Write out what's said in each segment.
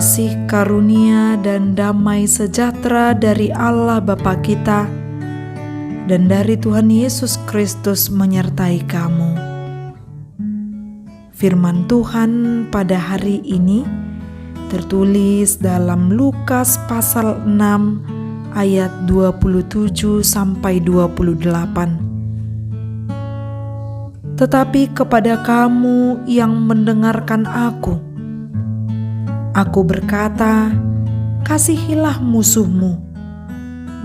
kasih karunia dan damai sejahtera dari Allah Bapa kita dan dari Tuhan Yesus Kristus menyertai kamu. Firman Tuhan pada hari ini tertulis dalam Lukas pasal 6 ayat 27 sampai 28. Tetapi kepada kamu yang mendengarkan aku berkata, kasihilah musuhmu,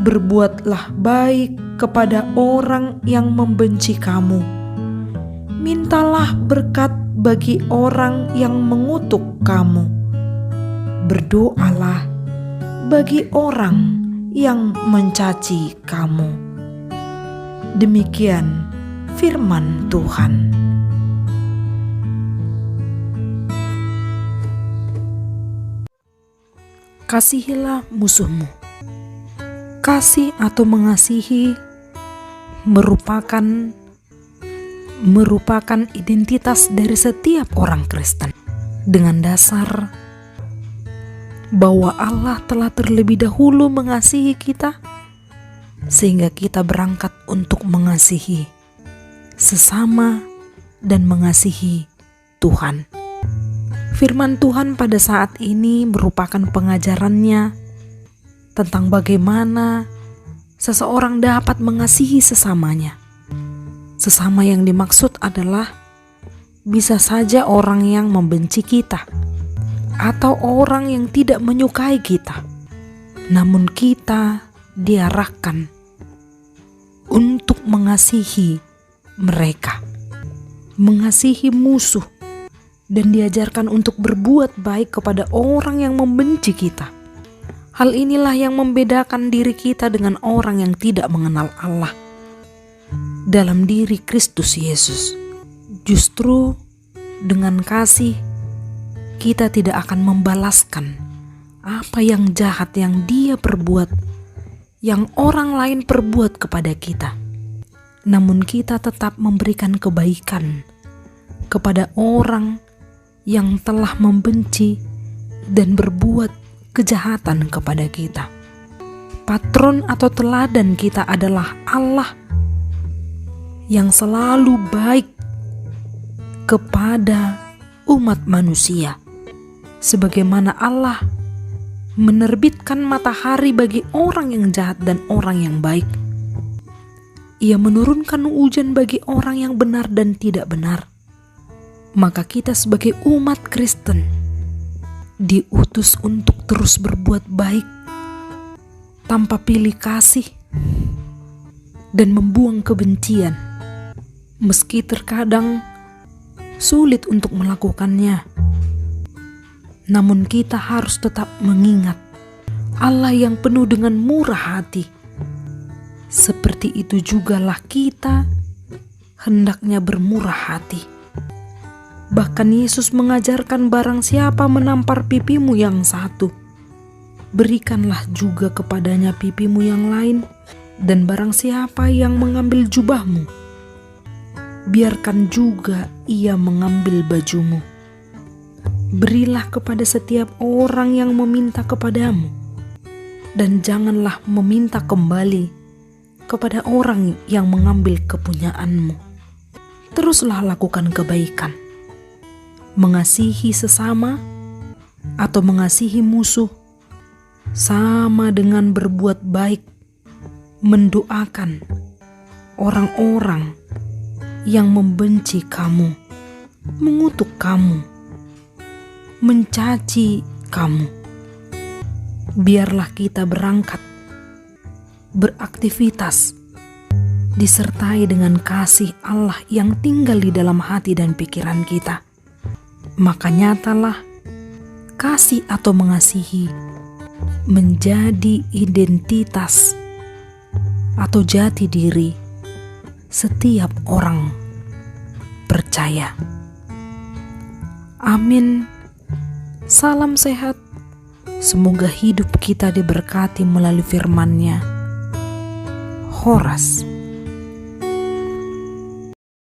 berbuatlah baik kepada orang yang membenci kamu, mintalah berkat bagi orang yang mengutuk kamu, berdoalah bagi orang yang mencaci kamu. Demikian firman Tuhan. Kasihilah musuhmu. Kasih atau mengasihi merupakan identitas dari setiap orang Kristen, dengan dasar bahwa Allah telah terlebih dahulu mengasihi kita, sehingga kita berangkat untuk mengasihi sesama dan mengasihi Tuhan. Firman Tuhan pada saat ini merupakan pengajarannya tentang bagaimana seseorang dapat mengasihi sesamanya. Sesama yang dimaksud adalah bisa saja orang yang membenci kita atau orang yang tidak menyukai kita. Namun kita diarahkan untuk mengasihi mereka, mengasihi musuh, dan diajarkan untuk berbuat baik kepada orang yang membenci kita. Hal inilah yang membedakan diri kita dengan orang yang tidak mengenal Allah dalam diri Kristus Yesus. Justru dengan kasih kita tidak akan membalaskan apa yang jahat yang Dia perbuat, yang orang lain perbuat kepada kita. Namun kita tetap memberikan kebaikan kepada orang yang telah membenci dan berbuat kejahatan kepada kita. Patron atau teladan kita adalah Allah yang selalu baik kepada umat manusia. Sebagaimana Allah menerbitkan matahari bagi orang yang jahat dan orang yang baik. Ia menurunkan hujan bagi orang yang benar dan tidak benar. Maka kita sebagai umat Kristen diutus untuk terus berbuat baik tanpa pilih kasih dan membuang kebencian, meski terkadang sulit untuk melakukannya. Namun kita harus tetap mengingat Allah yang penuh dengan murah hati. Seperti itu jugalah kita hendaknya bermurah hati. Bahkan Yesus mengajarkan, barang siapa menampar pipimu yang satu, berikanlah juga kepadanya pipimu yang lain. Dan barang siapa yang mengambil jubahmu, biarkan juga ia mengambil bajumu. Berilah kepada setiap orang yang meminta kepadamu, dan janganlah meminta kembali kepada orang yang mengambil kepunyaanmu. Teruslah lakukan kebaikan, mengasihi sesama atau mengasihi musuh sama dengan berbuat baik, mendoakan orang-orang yang membenci kamu, mengutuk kamu, mencaci kamu. Biarlah kita berangkat, beraktivitas, disertai dengan kasih Allah yang tinggal di dalam hati dan pikiran kita. Maka nyatalah kasih atau mengasihi menjadi identitas atau jati diri setiap orang percaya. Amin. Salam sehat. Semoga hidup kita diberkati melalui firman-Nya. Horas.